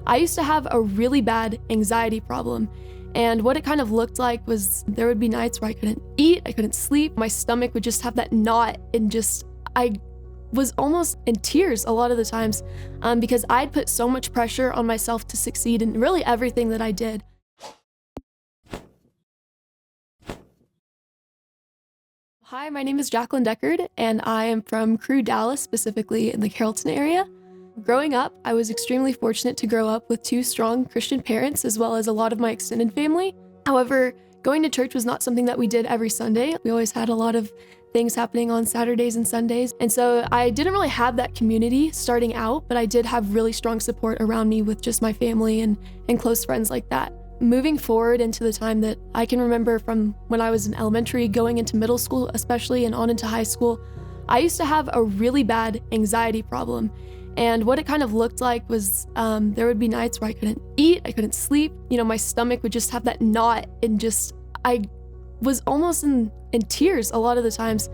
I used to have a really bad anxiety problem. And what it kind of looked like was there would be nights where I couldn't eat, I couldn't sleep. My stomach would just have that knot and I was almost in tears a lot of the times because I'd put so much pressure on myself to succeed in really everything that I did. Hi, my name is Jaclyn and I am from Crew, Dallas, specifically in the Carrollton area. Growing up, I was extremely fortunate to grow up with two strong Christian parents as well as a lot of my extended family. However, going to church was not something that we did every Sunday. We always had a lot of things happening on Saturdays and Sundays. And so I didn't really have that community starting out, but I did have really strong support around me with just my family and close friends like that. Moving forward into the time that I can remember from when I was in elementary, going into middle school especially, and on into high school, I used to have a really bad anxiety problem. And what it kind of looked like was there would be nights where I couldn't eat, I couldn't sleep. My stomach would just have that knot and I was almost in tears a lot of the times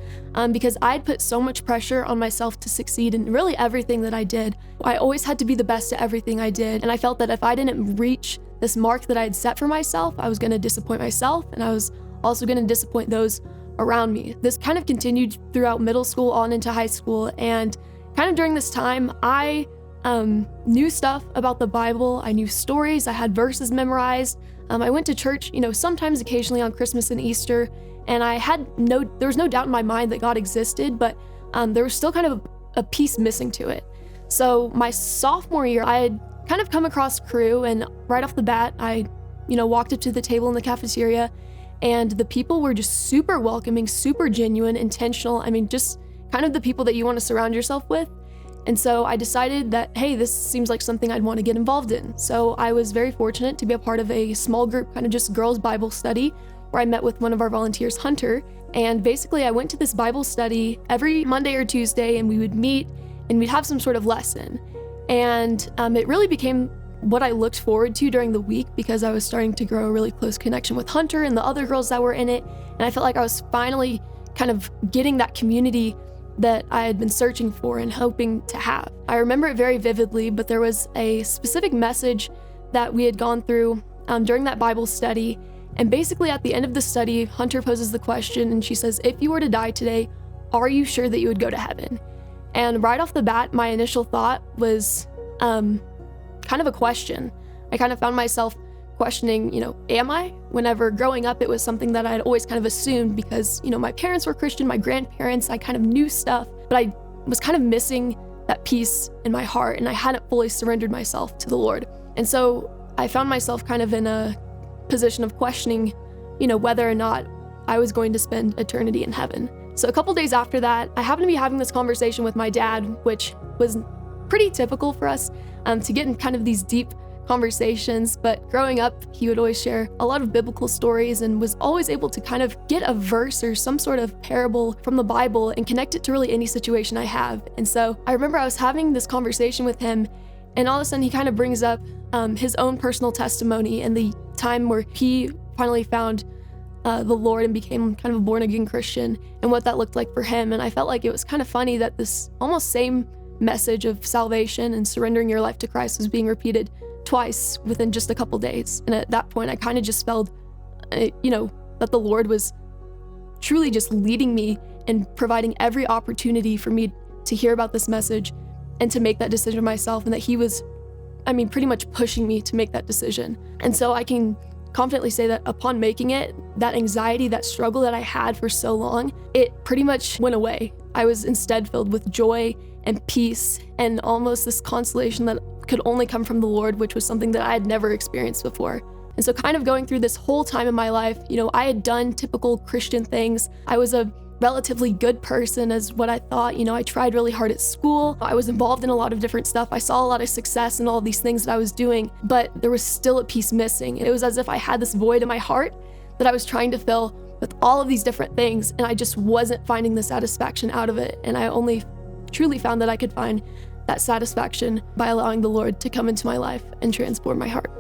because I'd put so much pressure on myself to succeed in really everything that I did. I always had to be the best at everything I did. And I felt that if I didn't reach this mark that I had set for myself, I was going to disappoint myself and I was also going to disappoint those around me. This kind of continued throughout middle school on into high school, and kind of during this time, I knew stuff about the Bible. I knew stories. I had verses memorized. I went to church, sometimes occasionally on Christmas and Easter, and there was no doubt in my mind that God existed, but there was still kind of a piece missing to it. So my sophomore year, I had kind of come across Crew, and right off the bat, I walked up to the table in the cafeteria, and the people were just super welcoming, super genuine, intentional. Just kind of the people that you want to surround yourself with. And so I decided that, hey, this seems like something I'd want to get involved in. So I was very fortunate to be a part of a small group, kind of just girls' Bible study, where I met with one of our volunteers, Hunter. And basically I went to this Bible study every Monday or Tuesday, and we would meet and we'd have some sort of lesson. And it really became what I looked forward to during the week because I was starting to grow a really close connection with Hunter and the other girls that were in it. And I felt like I was finally kind of getting that community that I had been searching for and hoping to have. I remember it very vividly, but there was a specific message that we had gone through during that Bible study. And basically at the end of the study, Hunter poses the question and she says, if you were to die today, are you sure that you would go to heaven? And right off the bat, my initial thought was kind of a question. I kind of found myself questioning, am I? Whenever growing up, it was something that I'd always kind of assumed because, my parents were Christian, my grandparents, I kind of knew stuff, but I was kind of missing that peace in my heart and I hadn't fully surrendered myself to the Lord. And so I found myself kind of in a position of questioning, whether or not I was going to spend eternity in heaven. So a couple days after that, I happened to be having this conversation with my dad, which was pretty typical for us to get in kind of these deep conversations, but growing up, he would always share a lot of biblical stories and was always able to kind of get a verse or some sort of parable from the Bible and connect it to really any situation I have. And so I remember I was having this conversation with him, and all of a sudden he kind of brings up his own personal testimony and the time where he finally found the Lord and became kind of a born-again Christian and what that looked like for him. And I felt like it was kind of funny that this almost same message of salvation and surrendering your life to Christ was being repeated twice within just a couple days. And at that point, I kind of just felt, that the Lord was truly just leading me and providing every opportunity for me to hear about this message and to make that decision myself, and that he was, pretty much pushing me to make that decision. And so I can confidently say that upon making it, that anxiety, that struggle that I had for so long, it pretty much went away. I was instead filled with joy and peace and almost this consolation that could only come from the Lord, which was something that I had never experienced before. And so kind of going through this whole time in my life, I had done typical Christian things. I was a relatively good person as what I thought. I tried really hard at school. I was involved in a lot of different stuff. I saw a lot of success in all of these things that I was doing, but there was still a piece missing. It was as if I had this void in my heart that I was trying to fill with all of these different things, and I just wasn't finding the satisfaction out of it. And I only truly found that I could find that satisfaction by allowing the Lord to come into my life and transform my heart.